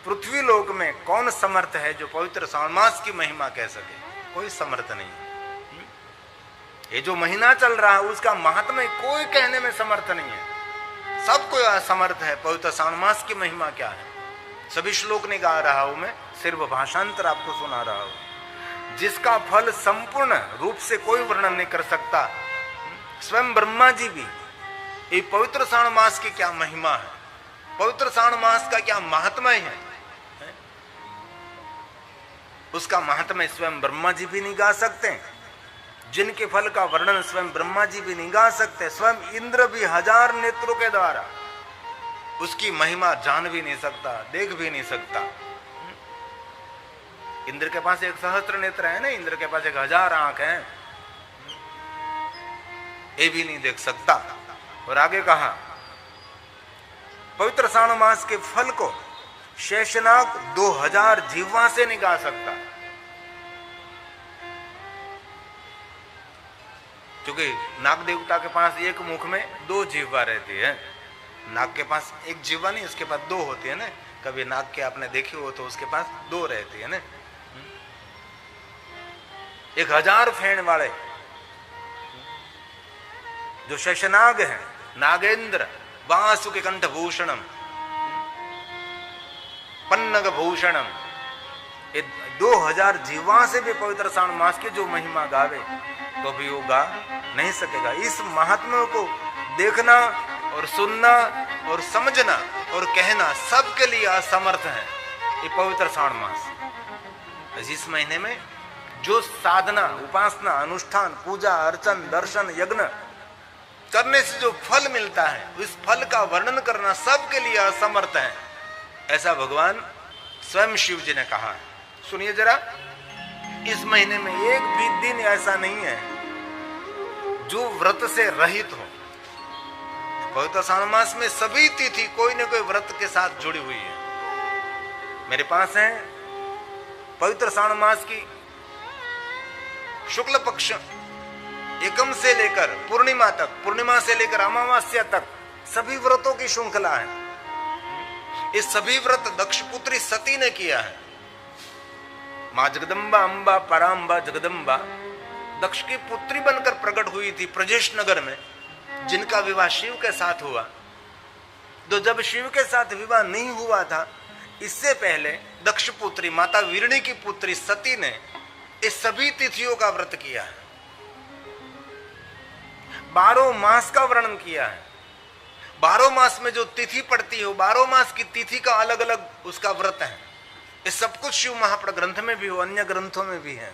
पृथ्वी लोक में कौन समर्थ है जो पवित्र श्रावण मास की महिमा कह सके? कोई समर्थ नहीं। ये जो महीना चल रहा है उसका महात्म्य कोई कहने में समर्थ नहीं है। सब कोई असमर्थ है। पवित्र श्रावण मास की महिमा क्या है? सभी श्लोक नहीं गा रहा हूं मैं, सिर्फ भाषांतर आपको सुना रहा हूं, जिसका फल संपूर्ण रूप से कोई वर्णन नहीं कर सकता। स्वयं ब्रह्मा जी भी ये पवित्र श्रावण मास की क्या महिमा है, पवित्र श्रावण मास का क्या महात्म्य है, उसका महात्म्य स्वयं ब्रह्मा जी भी नहीं गा सकते। जिनके फल का वर्णन स्वयं ब्रह्मा जी भी नहीं गा सकते, स्वयं इंद्र भी 1000 नेत्रों के द्वारा उसकी महिमा जान भी नहीं सकता, देख भी नहीं सकता। इंद्र के पास 1 सहस्त्र नेत्र है ना, इंद्र के पास 1000 आंख है, ये भी नहीं देख सकता। और आगे कहा पवित्र श्रावण मास के फल को शेषनाग 2000 जिह्वा से नहीं गा सकता, क्योंकि नाग देवता के पास एक मुख में 2 जिह्वा रहती है। नाग के पास एक जिह्वा नहीं, उसके पास 2 होती है ना। कभी नाग के आपने देखी हो तो उसके पास 2 रहती है ना। 1000 फेण वाले जो शेषनाग है, नागेंद्र वासुके कंठ भूषणम पन्नग भूषणम, 2000 जिह्वा से भी पवित्र श्रावण मास की जो महिमा गावे तो भी वो गा नहीं सकेगा। इस महात्मा को देखना और सुनना और समझना और कहना सबके लिए असमर्थ है ये पवित्र श्रावण मास। इस महीने में जो साधना, उपासना, अनुष्ठान, पूजा, अर्चन, दर्शन, यज्ञ करने से जो फल मिलता है, उस फल का वर्णन करना सबके लिए असमर्थ है, ऐसा भगवान स्वयं शिव जी ने कहा है। सुनिए जरा, इस महीने में एक भी दिन ऐसा नहीं है जो व्रत से रहित हो। पवित्र श्रावण मास में सभी तिथि कोई न कोई व्रत के साथ जुड़ी हुई है। मेरे पास है पवित्र श्रावण मास की शुक्ल पक्ष एकम से लेकर पूर्णिमा तक, पूर्णिमा से लेकर अमावस्या तक सभी व्रतों की श्रृंखला है। ये सभी व्रत दक्षपुत्री सती ने किया है। मां जगदम्बा, अंबा, परांबा, जगदम्बा दक्ष की पुत्री बनकर प्रकट हुई थी प्रजेश नगर में, जिनका विवाह शिव के साथ हुआ। तो जब शिव के साथ विवाह नहीं हुआ था, इससे पहले दक्ष पुत्री माता वीरणी की पुत्री सती ने इस सभी तिथियों का व्रत किया है। 12 मास का वर्णन किया है। 12 मास में जो तिथि पड़ती हो, 12 मास की तिथि का अलग अलग उसका व्रत है। ये सब कुछ शिव महापुराण ग्रंथ में भी हो, अन्य ग्रंथों में भी है।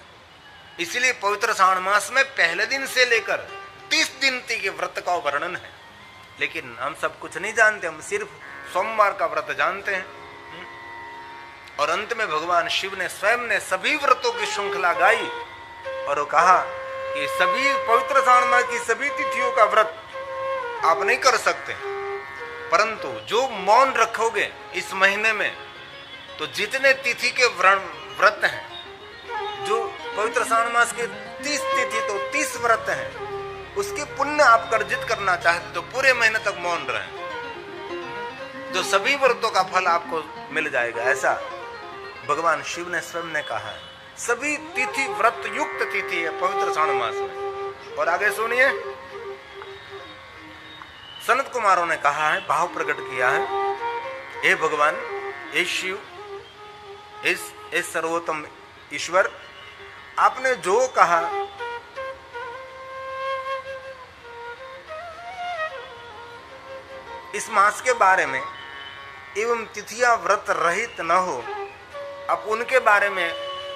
इसलिए पवित्र श्रावण मास में पहले दिन से लेकर 30 दिन तक के व्रत का वर्णन है। लेकिन हम सब कुछ नहीं जानते, हम सिर्फ सोमवार का व्रत जानते हैं। और अंत में भगवान शिव ने स्वयं ने सभी व्रतों की श्रृंखला गाई और वो कहा कि सभी पवित्र श्रावण मास की सभी तिथियों का व्रत आप नहीं कर सकते, परंतु जो मौन रखोगे इस महीने में, तो जितने तिथि के व्रत हैं, जो पवित्र श्रावण मास के 30 तिथि तो 30 व्रत हैं, उसके पुण्य आप अर्जित करना चाहते तो पूरे महीने तक मौन रहें, जो सभी व्रतों का फल आपको मिल जाएगा। ऐसा भगवान शिव ने स्वयं ने कहा है। सभी तिथि व्रत युक्त तिथि है पवित्र श्रावण मास में। और आगे सुनिए, सनत कुमारों ने कहा है, भाव प्रकट किया है, हे भगवान, हे शिव, इस सर्वोत्तम ईश्वर, आपने जो कहा इस मास के बारे में एवं तिथियां व्रत रहित न हो, आप उनके बारे में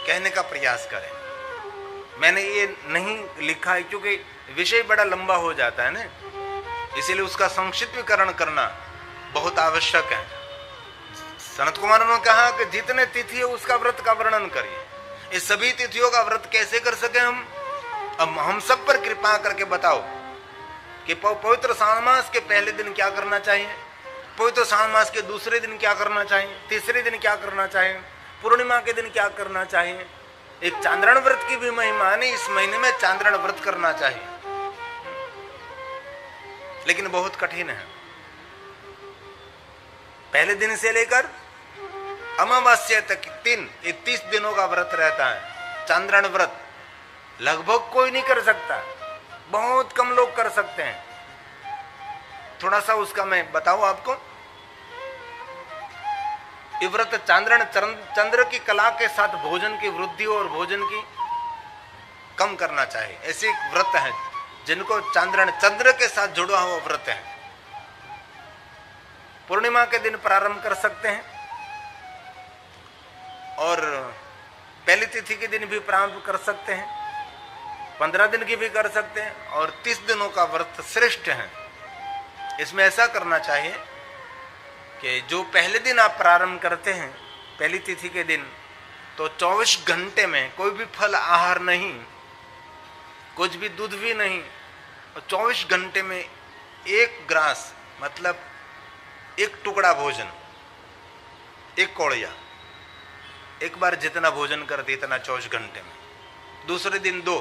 कहने का प्रयास करें। मैंने ये नहीं लिखा है क्योंकि विषय बड़ा लंबा हो जाता है ना, इसीलिए उसका संक्षिप्तीकरण करना बहुत आवश्यक है। सनत कुमार ने कहा कि जितने तिथि है उसका व्रत का वर्णन करिए। इस सभी तिथियों का व्रत कैसे कर सके हम? अब हम सब पर कृपा करके बताओ कि पवित्र श्रावण मास के पहले दिन क्या करना चाहिए, पवित्र श्रावण मास के दूसरे दिन क्या करना चाहिए, तीसरे दिन क्या करना चाहिए, पूर्णिमा के दिन क्या करना चाहिए। एक चांद्रण व्रत की भी महिमा नहीं, इस महीने में चांद्रण व्रत करना चाहिए, लेकिन बहुत कठिन है। पहले दिन से लेकर अमावस्या तक 30 दिनों का व्रत रहता है। चांद्रण व्रत लगभग कोई नहीं कर सकता, बहुत कम लोग कर सकते हैं। थोड़ा सा उसका मैं बताऊं आपको। ये व्रत चांद्रण चंद्र की कला के साथ भोजन की वृद्धि और भोजन की कम करना चाहिए, ऐसे व्रत है जिनको चांद्रण चंद्र के साथ जुड़ा हुआ व्रत है। पूर्णिमा के दिन प्रारंभ कर सकते हैं और पहली तिथि के दिन भी प्रारंभ कर सकते हैं, 15 दिन की भी कर सकते हैं और 30 दिनों का व्रत श्रेष्ठ है। इसमें ऐसा करना चाहिए कि जो पहले दिन आप प्रारंभ करते हैं पहली तिथि के दिन, तो 24 घंटे में कोई भी फल आहार नहीं, कुछ भी दूध भी नहीं, और 24 घंटे में 1 ग्रास मतलब 1 टुकड़ा भोजन, 1 कौड़िया, एक बार जितना भोजन कर दे इतना 24 घंटे में। दूसरे दिन 2,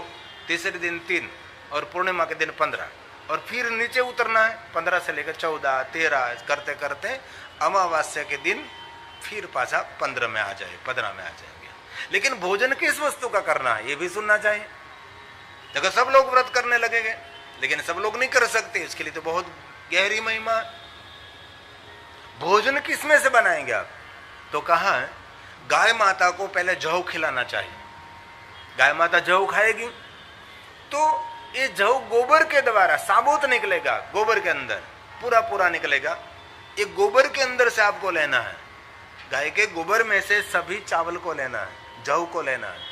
तीसरे दिन 3 और पूर्णिमा के दिन 15, और फिर नीचे उतरना है 15 से लेकर 14, 13 करते करते अमावस्या के दिन फिर पाछा 15 में आ जाए, 15 में आ जाएंगे। लेकिन भोजन किस वस्तु का करना है ये भी सुनना चाहिए। देखो सब लोग व्रत करने लगेंगे, लेकिन सब लोग नहीं कर सकते, इसके लिए तो बहुत गहरी महिमा है। भोजन किसमें से बनाएंगे आप? तो कहा है गाय माता को पहले जौ खिलाना चाहिए। गाय माता जौ खाएगी तो ये जौ गोबर के द्वारा साबुत निकलेगा, गोबर के अंदर पूरा पूरा निकलेगा। ये गोबर के अंदर से आपको लेना है, गाय के गोबर में से सभी चावल को लेना है, जौ को लेना है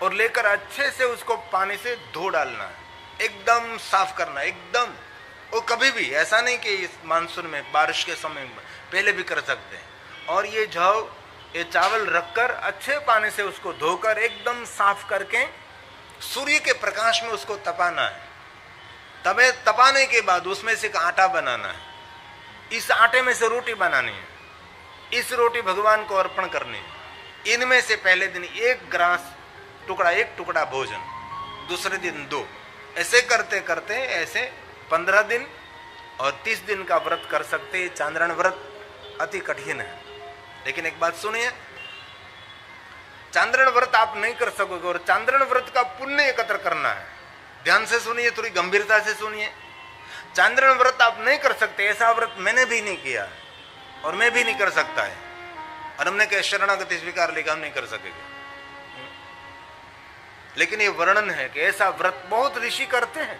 और लेकर अच्छे से उसको पानी से धो डालना है, एकदम साफ करना है एकदम। और कभी भी ऐसा नहीं कि इस मानसून में बारिश के समय में, पहले भी कर सकते हैं। और ये जौ ये चावल रखकर अच्छे पानी से उसको धोकर एकदम साफ करके सूर्य के प्रकाश में उसको तपाना है। तबे तपाने के बाद उसमें से एक आटा बनाना है, इस आटे में से रोटी बनानी है, इस रोटी भगवान को अर्पण करनी है। इनमें से पहले दिन 1 ग्रास टुकड़ा, 1 टुकड़ा भोजन, दूसरे दिन 2, ऐसे करते करते ऐसे 15 दिन और 30 दिन का व्रत कर सकते हैं। चांद्रण व्रत अति कठिन है, लेकिन एक बात सुनिए, चांद्रण व्रत आप नहीं कर सकोगे और चांद्रण व्रत का पुण्य एकत्र करना है। ध्यान से सुनिए, थोड़ी गंभीरता से सुनिए। चांद्रण व्रत आप नहीं कर सकते, ऐसा व्रत मैंने भी नहीं किया है और मैं भी नहीं कर सकता है, और हमने कहा शरणागति स्वीकार लेकर हम नहीं कर सकेंगे। लेकिन ये वर्णन है कि ऐसा व्रत बहुत ऋषि करते हैं,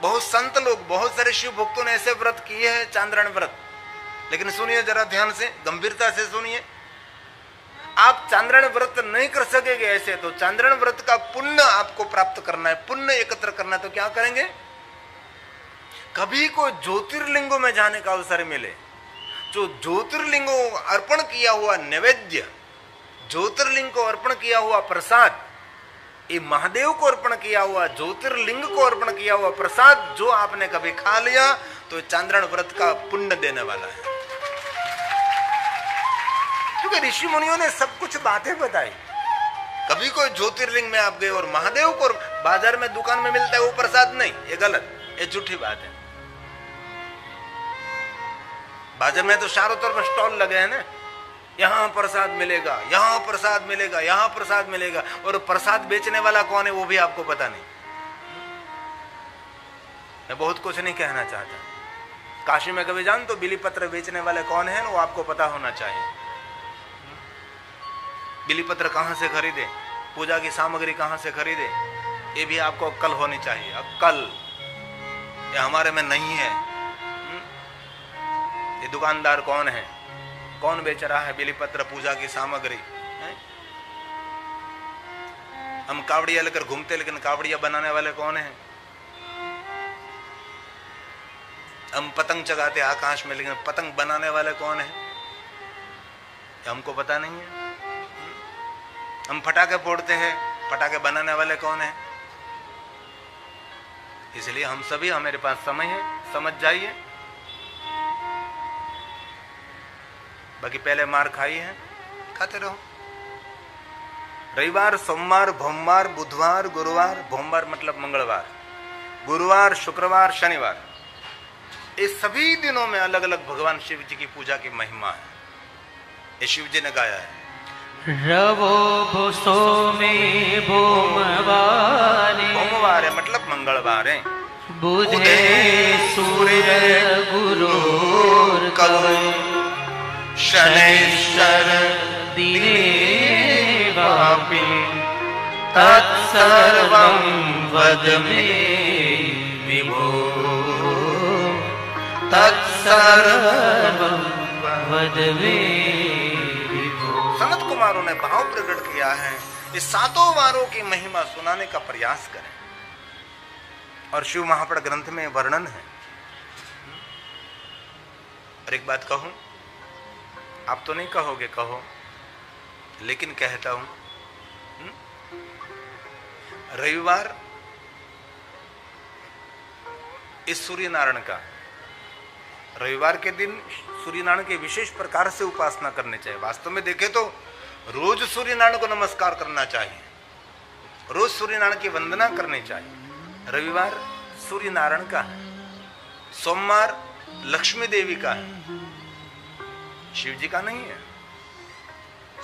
बहुत संत लोग, बहुत सारे शिव भक्तों ने ऐसे व्रत किए हैं चांद्रण व्रत। लेकिन सुनिए जरा ध्यान से, गंभीरता से सुनिए। आप चांद्रण व्रत नहीं कर सकेंगे ऐसे, तो चांद्रण व्रत का पुण्य आपको प्राप्त करना है, पुण्य एकत्र करना है। तो क्या करेंगे? कभी को ज्योतिर्लिंगों में जाने का अवसर मिले, जो ज्योतिर्लिंगों अर्पण किया हुआ नैवेद्य, ज्योतिर्लिंग को अर्पण किया हुआ प्रसाद, ये महादेव को अर्पण किया हुआ, ज्योतिर्लिंग को अर्पण किया हुआ प्रसाद जो आपने कभी खा लिया तो चांद्रण व्रत का पुण्य देने वाला है। क्योंकि ऋषि मुनियों ने सब कुछ बातें बताई। कभी कोई ज्योतिर्लिंग में आप गए और महादेव को बाजार में दुकान में मिलता है वो प्रसाद नहीं, ये गलत, ये झूठी बात है। बाजार में तो चारों तरफ स्टॉल लगे हैं ना, यहां प्रसाद मिलेगा, यहां प्रसाद मिलेगा, यहां प्रसाद मिलेगा, और प्रसाद बेचने वाला कौन है वो भी आपको पता नहीं। मैं बहुत कुछ नहीं कहना चाहता। काशी में कभी जान तो बिली पत्र बेचने वाले कौन है वो आपको पता होना चाहिए। बिली पत्र कहां से खरीदे, पूजा की सामग्री कहां से खरीदे, ये भी आपको अक्कल होनी चाहिए। अक्कल ये हमारे में नहीं है। ये दुकानदार कौन है, कौन बेच रहा है बिलीपत्र पूजा की सामग्री है? हम कावड़िया लेकर घूमते, लेकिन कावड़िया बनाने वाले कौन है? हम पतंग चगाते आकाश में, लेकिन पतंग बनाने वाले कौन है? हमको पता नहीं है। हम पटाखे फोड़ते हैं, पटाखे बनाने वाले कौन है? इसलिए हम सभी, हमारे पास समय है, समझ जाइए। बाकी पहले मार खाई है, खाते रहो। रविवार, सोमवार, भोमवार, बुधवार, गुरुवार, भोमवार मतलब मंगलवार, गुरुवार, शुक्रवार, शनिवार, इस सभी दिनों में अलग अलग भगवान शिव जी की पूजा की महिमा है। ये शिव जी ने गाया है। रवो भूसो में भूमवारे, भूमवार है मतलब मंगलवार है। बुधे सूर्य गुरु कवि, शनैश्चर दिने वापि, तत्सर्वं वद मे विभो, तत्सर्वं वद मे विभो। सनत कुमारों ने भाव प्रकट किया है, इस सातों वारों की महिमा सुनाने का प्रयास करें। और शिव महापड़ ग्रंथ में वर्णन है। और एक बात कहूं, आप तो नहीं कहोगे, कहो, लेकिन कहता हूं। रविवार इस सूर्य नारायण का, रविवार के दिन सूर्य नारायण की विशेष प्रकार से उपासना करनी चाहिए। वास्तव में देखें तो रोज सूर्य नारायण को नमस्कार करना चाहिए, रोज सूर्य नारायण की वंदना करनी चाहिए। रविवार सूर्य नारायण का है, सोमवार लक्ष्मी देवी का है, शिव जी का नहीं है।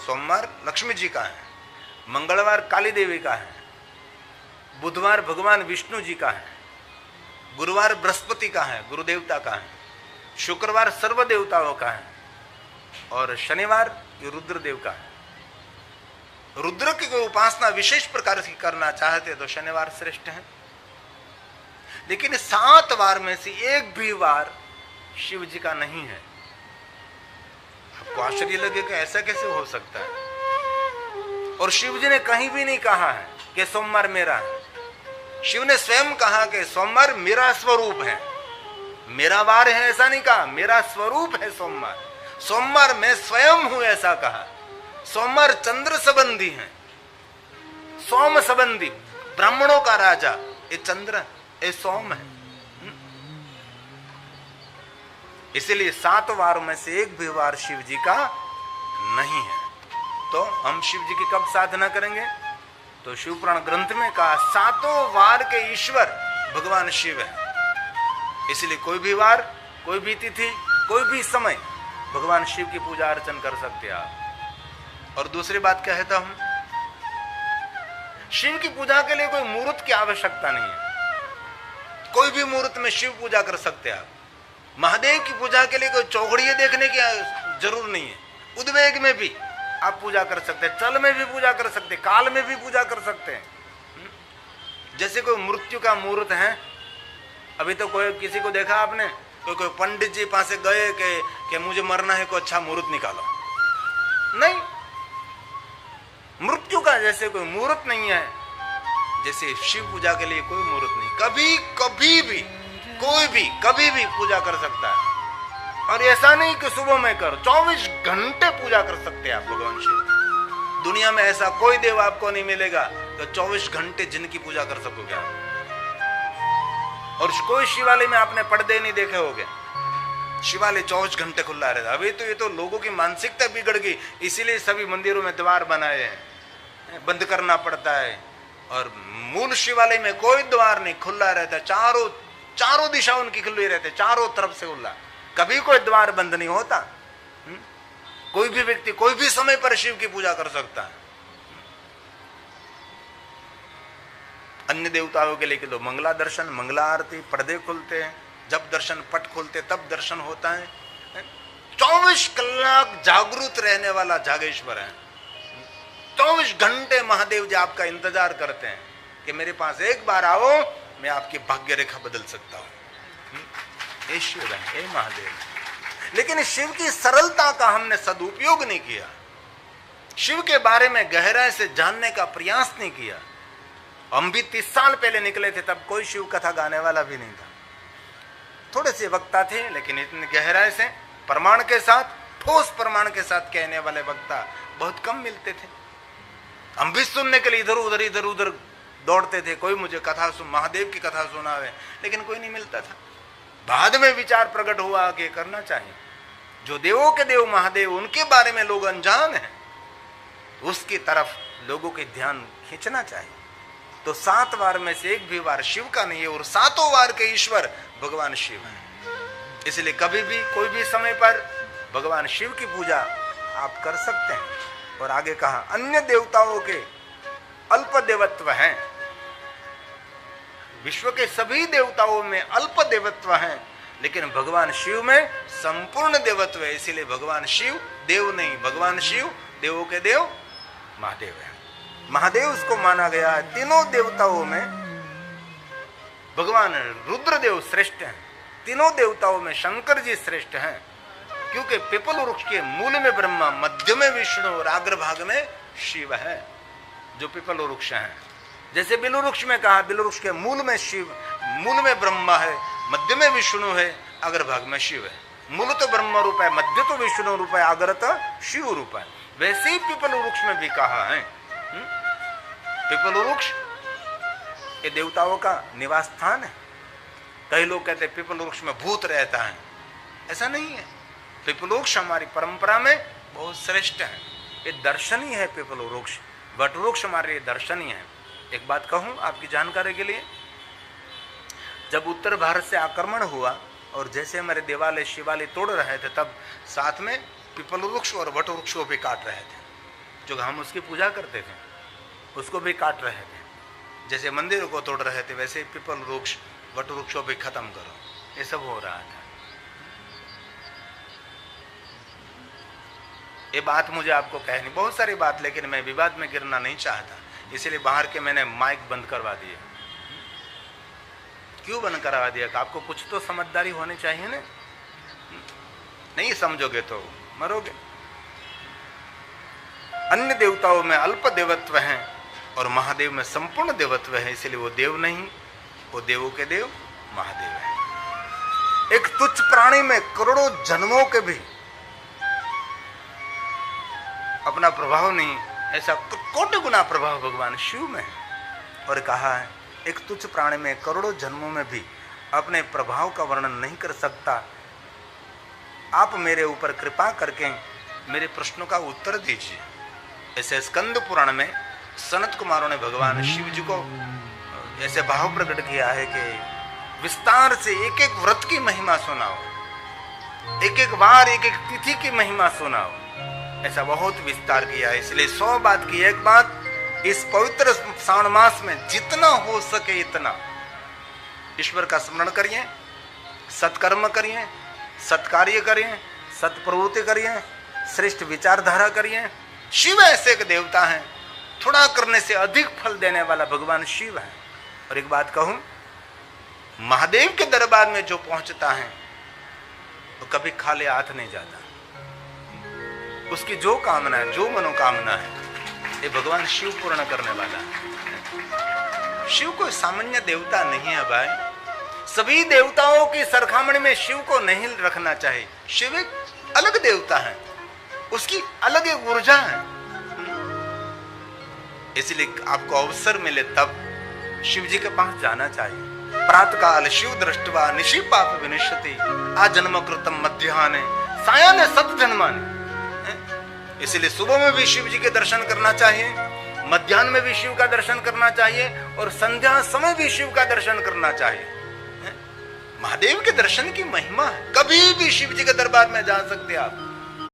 सोमवार लक्ष्मी जी का है, मंगलवार काली देवी का है, बुधवार भगवान विष्णु जी का है, गुरुवार बृहस्पति का है, गुरु देवता का है, शुक्रवार सर्व देवताओं का है, और शनिवार रुद्र देव का है। रुद्र की कोई उपासना विशेष प्रकार से करना चाहते तो शनिवार श्रेष्ठ है। लेकिन 7 वार में से एक भी वार शिव जी का नहीं है। आपको आश्चर्य लगेगा ऐसा कैसे हो सकता है। और शिव जी ने कहीं भी नहीं कहा है कि सोमवार मेरा है। शिव ने स्वयं कहा कि सोमवार मेरा स्वरूप है, मेरा वार है, ऐसा नहीं कहा, मेरा स्वरूप है सोमवार। सोमवार मैं स्वयं हूं ऐसा कहा। सोमवार चंद्र संबंधी है, सोम संबंधी, ब्राह्मणों का राजा ये चंद्र, ये सोम है। इसलिए 7 वार में से एक भी वार शिव जी का नहीं है। तो हम शिव जी की कब साधना करेंगे? तो शिव पुराण ग्रंथ में कहा 7 वार के ईश्वर भगवान शिव है। इसलिए कोई भी वार, कोई भी तिथि, कोई भी समय भगवान शिव की पूजा अर्चन कर सकते हैं आप। और दूसरी बात कहता हूं, शिव की पूजा के लिए कोई मुहूर्त की आवश्यकता नहीं है। कोई भी मुहूर्त में शिव पूजा कर सकते हैं आप। महादेव की पूजा के लिए कोई चौघड़िए देखने की जरूर नहीं है। उद्वेग में भी आप पूजा कर सकते हैं, चल में भी पूजा कर सकते हैं, काल में भी पूजा कर सकते हैं। जैसे कोई मृत्यु का मुहूर्त है, अभी तो कोई किसी को देखा आपने, कोई पंडित जी पास गए कि मुझे मरना है, कोई अच्छा मुहूर्त निकालो, नहीं। मृत्यु का जैसे कोई मुहूर्त नहीं है, जैसे शिव पूजा के लिए कोई मुहूर्त नहीं। कभी कभी भी कोई भी कभी भी पूजा कर सकता है। और ऐसा नहीं कि सुबह में कर, 24 घंटे पूजा कर सकते हैं आप भगवान शिव। दुनिया में ऐसा कोई देव आपको नहीं मिलेगा तो 24 घंटे जिनकी पूजा कर सकोगे आप। और कोई शिवालय में आपने पर्दे नहीं देखे होंगे, शिवालय 24 घंटे खुला रहता। अभी तो ये तो लोगों की मानसिकता बिगड़ गई, इसीलिए सभी मंदिरों में द्वार बनाए हैं, बंद करना पड़ता है। और मूल शिवालय में कोई द्वार नहीं, खुला रहता है, चारों दिशा उनकी खुली रहती, चारों तरफ से खुला, कभी कोई द्वार बंद नहीं होता। कोई भी व्यक्ति कोई भी समय पर शिव की पूजा कर सकता है। अन्य देवताओं के लिए तो मंगला दर्शन, मंगला आरती, पर्दे खुलते हैं, जब दर्शन पट खोलते तब दर्शन होता है। 24 कलाक जागृत रहने वाला जागेश्वर है। 24 घंटे महादेव जी आपका इंतजार करते हैं कि मेरे पास एक बार आओ, मैं आपकी भाग्य रेखा बदल सकता हूं। ये शिव है, ये महादेव। लेकिन शिव की सरलता का हमने सदुपयोग नहीं किया, शिव के बारे में गहराई से जानने का प्रयास नहीं किया। हम भी 30 साल पहले निकले थे, तब कोई शिव कथा गाने वाला भी नहीं था। थोड़े से वक्ता थे, लेकिन इतनी गहराई से प्रमाण के साथ, ठोस प्रमाण के साथ कहने वाले वक्ता बहुत कम मिलते थे। हम भी सुनने के लिए इधर उधर दौड़ते थे, कोई मुझे कथा सुन, महादेव की कथा सुनावे, लेकिन कोई नहीं मिलता था। बाद में विचार प्रकट हुआ कि करना चाहिए। जो देवों के देव महादेव, उनके बारे में लोग अनजान हैं, उसकी तरफ लोगों के ध्यान खींचना चाहिए। तो 7 वार में से एक भी वार शिव का नहीं है, और 7 वार के ईश्वर भगवान शिव है। इसलिए कभी भी कोई भी समय पर भगवान शिव की पूजा आप कर सकते हैं। और आगे कहा अन्य देवताओं के अल्प देवत्व हैं, विश्व के सभी देवताओं में अल्प देवत्व हैं, लेकिन भगवान शिव में संपूर्ण देवत्व है। इसीलिए भगवान शिव देव नहीं, भगवान शिव देवों के देव महादेव है। महादेव उसको माना गया है। तीनों देवताओं में भगवान रुद्रदेव श्रेष्ठ हैं, तीनों देवताओं में शंकर जी श्रेष्ठ हैं, क्योंकि पीपल वृक्ष के मूल में ब्रह्मा, मध्य में विष्णु और अग्रभाग में शिव है, जो पीपल वृक्ष हैं। जैसे बिल वृक्ष में कहा, बिल वृक्ष के मूल में शिव, मूल में ब्रह्मा है, मध्य में विष्णु है, अग्रभाग में शिव है। मूल तो ब्रह्म रूप है, मध्य तो विष्णु रूप है, अग्र तो शिव रूप है। वैसे ही पीपल वृक्ष में भी कहा है। पीपल वृक्ष ये देवताओं का निवास स्थान है। कई लोग कहते हैं पीपल वृक्ष में भूत रहता है, ऐसा नहीं है। पीपल वृक्ष हमारी परंपरा में बहुत श्रेष्ठ है, ये दर्शनीय है। पीपल वृक्ष, वट वृक्ष हमारे लिए दर्शनीय है। एक बात कहूं आपकी जानकारी के लिए, जब उत्तर भारत से आक्रमण हुआ और जैसे हमारे देवालय शिवालय तोड़ रहे थे, तब साथ में पीपल वृक्ष और वट वृक्ष को भी काट रहे थे। जो हम उसकी पूजा करते थे उसको भी काट रहे थे। जैसे मंदिरों को तोड़ रहे थे, वैसे पीपल वृक्ष वट वृक्ष को भी खत्म करो, ये सब हो रहा था। ये बात मुझे आपको कहनी, बहुत सारी बात, लेकिन मैं विवाद में गिरना नहीं चाहता, इसलिए बाहर के मैंने माइक बंद करवा दिए। क्यों बंद करवा दिया? कि आपको कुछ तो समझदारी होनी चाहिए ना, नहीं समझोगे तो मरोगे। अन्य देवताओं में अल्प देवत्व हैं और महादेव में संपूर्ण देवत्व है, इसलिए वो देव नहीं, वो देवों के देव महादेव है। एक तुच्छ प्राणी में करोड़ों जन्मों के भी अपना प्रभाव नहीं, ऐसा कोटि गुना प्रभाव भगवान शिव में है। और कहा है एक तुच्छ प्राणी में करोड़ों जन्मों में भी अपने प्रभाव का वर्णन नहीं कर सकता। आप मेरे ऊपर कृपा करके मेरे प्रश्नों का उत्तर दीजिए। ऐसे स्कंद पुराण में सनत कुमारों ने भगवान शिव जी को ऐसे भाव प्रकट किया है कि विस्तार से एक एक व्रत की महिमा सुनाओ, एक एक बार एक एक तिथि की महिमा सुनाओ, ऐसा बहुत विस्तार किया है। इसलिए 100 बात की एक बात, इस पवित्र श्रावण मास में जितना हो सके इतना ईश्वर का स्मरण करिए, सत्कर्म करिए, सत्कार्य करिए, सत्प्रवृत्ति करिए, श्रेष्ठ विचारधारा करिए। शिव ऐसे एक देवता है, थोड़ा करने से अधिक फल देने वाला भगवान शिव है। और एक बात कहूं, महादेव के दरबार में जो पहुंचता है वो कभी खाली हाथ नहीं जाता। उसकी जो कामना है, जो मनोकामना है, ये भगवान शिव पूर्ण करने वाला है। शिव कोई सामान्य देवता नहीं है भाई। सभी देवताओं की सरखामणी में शिव को नहीं रखना चाहिए। शिव एक अलग देवता है, उसकी अलग एक ऊर्जा है। इसलिए आपको अवसर मिले तब शिव जी के पास जाना चाहिए। प्रातः काल शिव दृष्टवा निशि पाप विनिश्यति, आजन्म कृतम मध्याह्ने सायाह्ने सत जन्मानि। इसलिए सुबह में भी शिव जी के दर्शन करना चाहिए, मध्याह्न में भी शिव का दर्शन करना चाहिए और संध्या समय भी शिव का दर्शन करना चाहिए। महादेव के दर्शन की महिमा है, कभी भी शिव जी के दरबार में जा सकते आप।